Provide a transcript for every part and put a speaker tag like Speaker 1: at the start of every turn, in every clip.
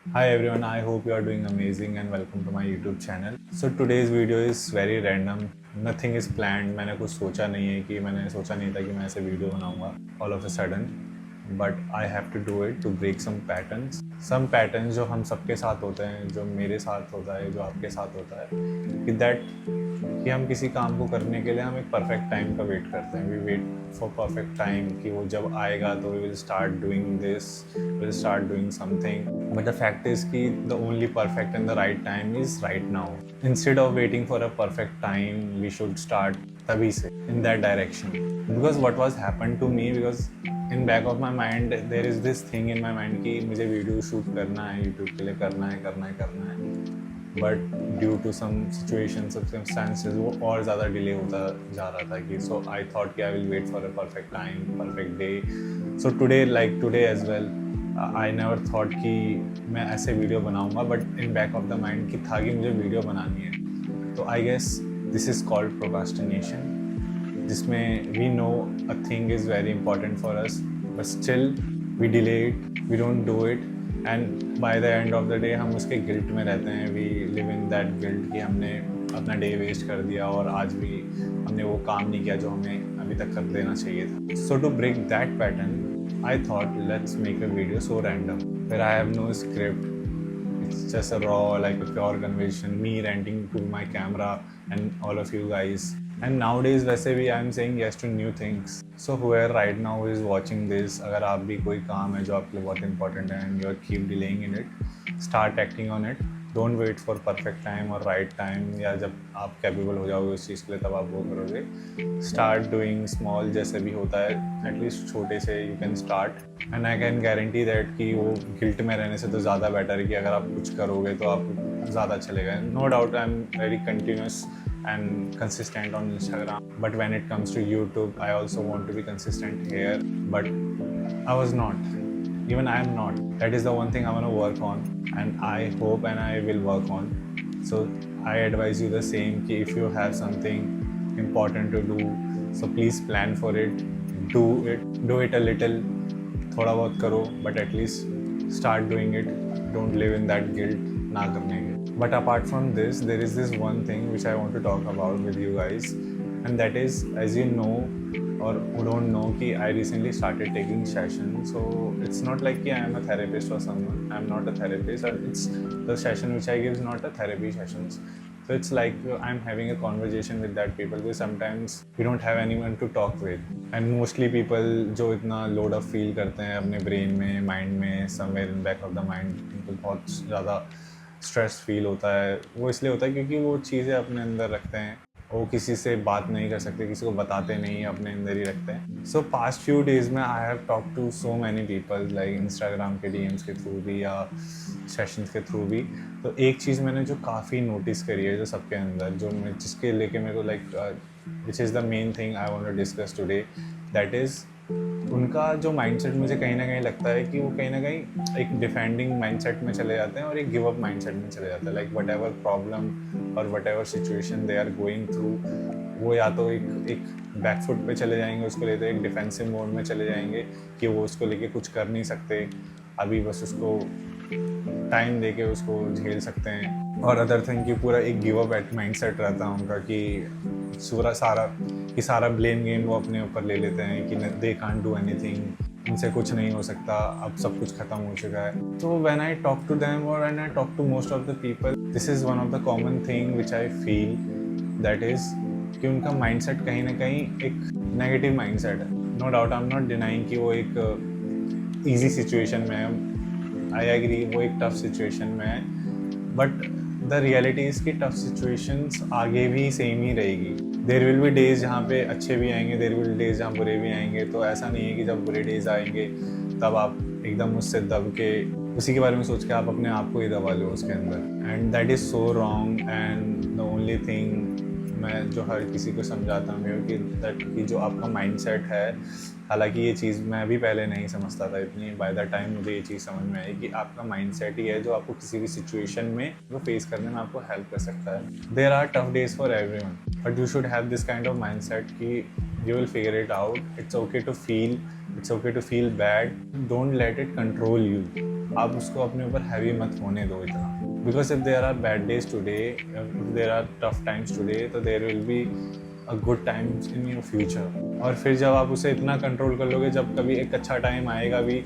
Speaker 1: Hi everyone, I hope you are doing amazing and welcome to my YouTube channel. So today's video is very random. Nothing is planned. मैंने कुछ सोचा नहीं है कि मैंने सोचा नहीं था कि मैं ऐसे वीडियो बनाऊंगा all of a sudden. But I have to do it to break some patterns. Some patterns जो हम सबके साथ होते हैं, जो मेरे साथ होता है, जो आपके साथ होता है, कि हम किसी काम को करने के लिए हम एक परफेक्ट टाइम का वेट करते हैं. We wait for perfect time कि वो जब आएगा तो we will start doing this, will start doing something. But the fact is कि the only perfect and the right time is right now. Instead of waiting for a perfect time we should start तभी से in that direction. Because what was happen to me, because in back of my mind there is this thing in my mind कि मुझे video shoot करना है, YouTube के लिए करना है. But due to some situation circumstances वो और ज़्यादा डिले होता जा रहा था कि सो आई थॉट कि I will wait for a perfect time, perfect day. So today, like today as well, I never thought कि मैं ऐसे वीडियो बनाऊंगा. But in back of the mind कि था कि मुझे वीडियो बनानी है. तो I guess this is called procrastination, जिसमें we know a thing is very important for us but still we delay it, we don't do it. And by the end of the day हम उसके guilt में रहते हैं. We live in that guilt कि हमने अपना day waste कर दिया और आज भी हमने वो काम नहीं किया जो हमें अभी तक कर देना चाहिए था. So to break that pattern I thought let's make a video so random where I have no script. It's just a raw, like a pure conversation, me ranting to my camera and all of you guys. And nowadays वैसे भी I'm saying yes to new things. So whoever right now is watching this, अगर आप भी कोई काम है जो आपके लिए बहुत important है and you keep delaying in it, start acting on it. Don't wait for perfect time और राइट टाइम, या जब आप कैपेबल हो जाओगे उस चीज़ के लिए तब आप वो करोगे. स्टार्ट डूइंग स्मॉल, जैसे भी होता है एटलीस्ट छोटे से you can start. And I can guarantee that कि वो गिल्ट में रहने से तो ज़्यादा बेटर है कि अगर आप कुछ करोगे तो आप ज़्यादा चलेगा. No doubt I am very continuous and consistent on Instagram, but when it comes to YouTube I also want to be consistent here, but I was not. Even I am not. That is the one thing I want to work on, and I hope and I will work on. So I advise you the same कि if you have something important to do, so please plan for it, do it a little. थोड़ा बहुत करो, but at least start doing it. Don't live in that guilt ना करने के. But apart from this, there is this one thing which I want to talk about with you guys, and that is, as you know or who don't know, कि I recently started taking sessions. So it's not like कि I am a therapist or someone. I am not a therapist, and it's the session which I give is not a therapy sessions. So it's like I'm having a conversation with that people, because sometimes we don't have anyone to talk with. And mostly people जो इतना load up feel करते हैं अपने brain में, mind में, somewhere in back of the mind, उनको बहुत ज़्यादा स्ट्रेस फील होता है. वो इसलिए होता है क्योंकि वो चीज़ें अपने अंदर रखते हैं, वो किसी से बात नहीं कर सकते, किसी को बताते नहीं, अपने अंदर ही रखते हैं. सो पास्ट फ्यू डेज़ में I have talk to so many people, like Instagram के डीएम्स के थ्रू भी या सेशंस के थ्रू भी. तो एक चीज़ मैंने जो काफ़ी नोटिस करी है, जो सबके अंदर, जो मैं जिसके लेके मेरे को like which is the main thing I want to discuss today, that is उनका जो माइंडसेट मुझे कहीं ना कहीं लगता है कि वो कहीं ना कहीं एक डिफेंडिंग माइंडसेट में चले जाते हैं और एक गिव अप माइंडसेट में चले जाते हैं. लाइक वट एवर प्रॉब्लम और whatever situation they are going through, वो या तो एक बैकफुट पे चले जाएंगे, उसको लेते एक डिफेंसिव मोड में चले जाएंगे कि वो उसको लेके कुछ कर नहीं सकते अभी, बस उसको टाइम दे के उसको झेल सकते हैं. और अदर थिंग कि पूरा एक गिव अप माइंड सेट रहता है उनका कि सारा ब्लेम गेम वो अपने ऊपर ले लेते हैं कि दे कांट डू एनीथिंग, उनसे कुछ नहीं हो सकता, अब सब कुछ ख़त्म हो चुका है. तो when I talk to them और when I talk to most of the people, this is one of the common thing which I feel, that is कि उनका माइंडसेट कहीं ना कहीं एक नेगेटिव माइंडसेट है. No doubt I am not denying कि वो एक ईजी सिचुएशन में है. आई एग्री वो एक टफ सिचुएशन में है, बट द रियलिटी इज़ कि टफ सिचुएशंस आगे भी सेम ही रहेगी. देर विल बी डेज जहाँ पे अच्छे भी आएंगे, देर विल डेज जहाँ बुरे भी आएंगे. तो ऐसा नहीं है कि जब बुरे डेज आएंगे तब आप एकदम उससे दब के उसी के बारे में सोच के आप अपने आप को ही दबा लो उसके अंदर. And that is so wrong. And the only thing मैं जो हर किसी को समझाता हूँ कि जो आपका माइंडसेट है, हालांकि ये चीज़ मैं भी पहले नहीं समझता था इतनी, बाय द टाइम मुझे ये चीज़ समझ में आई कि आपका माइंडसेट ही है जो आपको किसी भी सिचुएशन में वो फेस करने में आपको हेल्प कर सकता है. There are tough days for everyone, but you should have this kind of mindset कि you will figure it out. It's okay to feel bad, don't let it control you. आप उसको अपने ऊपर हैवी मत होने दो इतना, because if there are bad days today, if there are tough times today, तो there will be a good times in your future. और फिर जब आप उसे इतना कंट्रोल कर लोगे, जब कभी एक अच्छा टाइम आएगा भी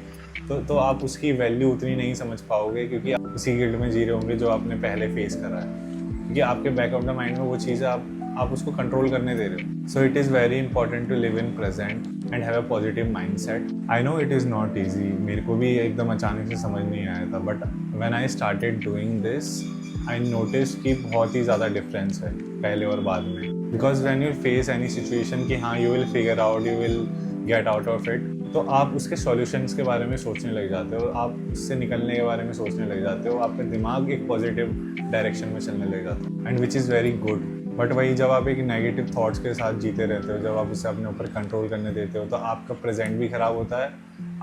Speaker 1: तो आप उसकी वैल्यू उतनी नहीं समझ पाओगे, क्योंकि आप उसी गिल्ड में जी रहे होंगे जो आपने पहले फेस करा है, क्योंकि आपके बैक ऑफ द माइंड में वो चीज़ आप उसको कंट्रोल करने दे रहे हो। So it is very important to live in present and have a positive mind set. I know it is not easy, मेरे को भी एकदम अचानक से समझ नहीं आया था, but when I started doing this I notice कि बहुत ही ज़्यादा डिफरेंस है पहले और बाद में। Because when you face any situation कि हाँ you will figure out, you will get out of it, तो आप उसके सॉल्यूशंस के बारे में सोचने लग जाते हो, आप उससे निकलने के बारे में सोचने लग जाते हो, आपका दिमाग एक पॉजिटिव डायरेक्शन में चलने लग जाता है, and which is very good. But वही जब आप एक नेगेटिव थॉट्स के साथ जीते रहते हो, जब आप उसे अपने ऊपर कंट्रोल करने देते हो, तो आपका प्रेजेंट भी ख़राब होता है,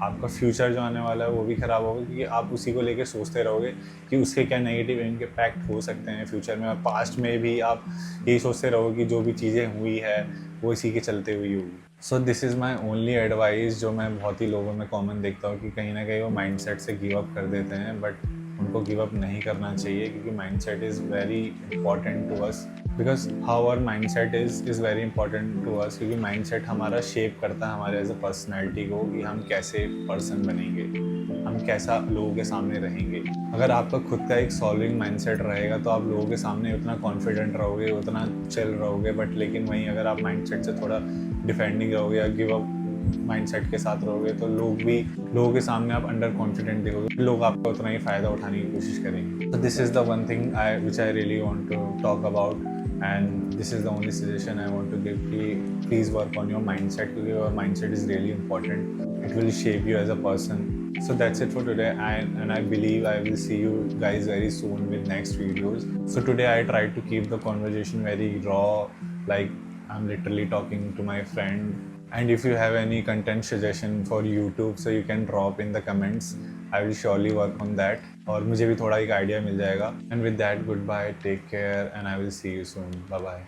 Speaker 1: आपका फ्यूचर जो आने वाला है वो भी ख़राब होगा, क्योंकि आप उसी को लेके सोचते रहोगे कि उसके क्या नेगेटिव इम्पैक्ट हो सकते हैं फ्यूचर में, और पास्ट में भी आप यही सोचते रहोगे कि जो भी चीज़ें हुई है वो इसी के चलते हुई होगी। So this is my only advice, जो मैं बहुत ही लोगों में कॉमन देखता हूँ कि कहीं ना कहीं वो माइंडसेट से गिव अप कर देते हैं, बट उनको गिव अप नहीं करना चाहिए, क्योंकि mindset is very important to us, because how our mindset is very important to us, क्योंकि माइंडसेट हमारा शेप करता है हमारे एज अ पर्सनैलिटी को, कि हम कैसे पर्सन बनेंगे, हम कैसा लोगों के सामने रहेंगे। अगर आपका खुद का एक सॉल्विंग माइंडसेट रहेगा तो आप लोगों के सामने उतना कॉन्फिडेंट रहोगे, उतना चिल रहोगे, बट लेकिन वहीं अगर आप माइंडसेट से थोड़ा डिफेंडिंग रहोगे या गिव अप माइंडसेट के साथ रहोगे, तो लोगों के सामने आप अंडर कॉन्फिडेंट दिखोगे, लोग आपका उतना ही फ़ायदा उठाने की कोशिश करेंगे। तो this is the one thing which I really want to talk about, and this is the only suggestion I want to give कि please work on your mindset, क्योंकि your mindset is really important, it will shape you as a person. So that's it for today, and I believe I will see you guys very soon with next videos. So today I tried to keep the conversation very raw, like I'm literally talking to my friend. And if you have any content suggestion for YouTube, so you can drop in the comments. I will surely work on that. और मुझे भी थोड़ा एक idea मिल जाएगा. And with that, goodbye, take care, and I will see you soon. Bye bye.